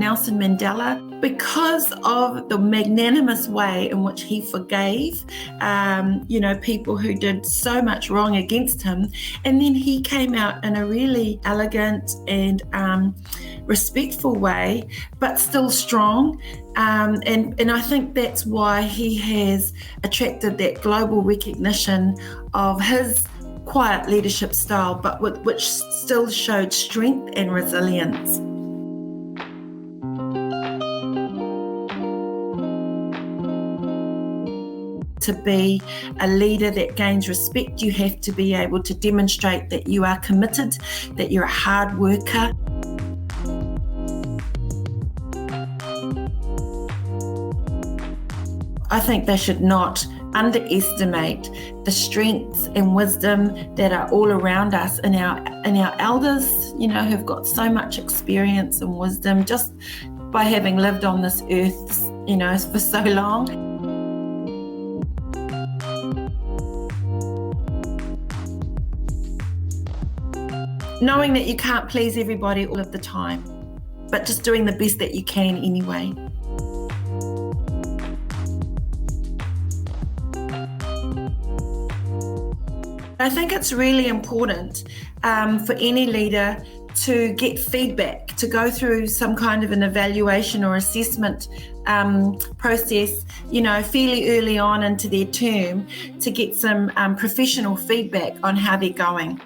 Nelson Mandela, because of the magnanimous way in which he forgave, people who did so much wrong against him. And then he came out in a really elegant and respectful way, but still strong. And I think that's why he has attracted that global recognition of his quiet leadership style, but which still showed strength and resilience. To be a leader that gains respect, you have to be able to demonstrate that you are committed, that you're a hard worker. I think they should not underestimate the strengths and wisdom that are all around us in our elders, who've got so much experience and wisdom just by having lived on this earth, for so long. Knowing that you can't please everybody all of the time, but just doing the best that you can anyway. I think it's really important for any leader to get feedback, to go through some kind of an evaluation or assessment process, fairly early on into their term, to get some professional feedback on how they're going.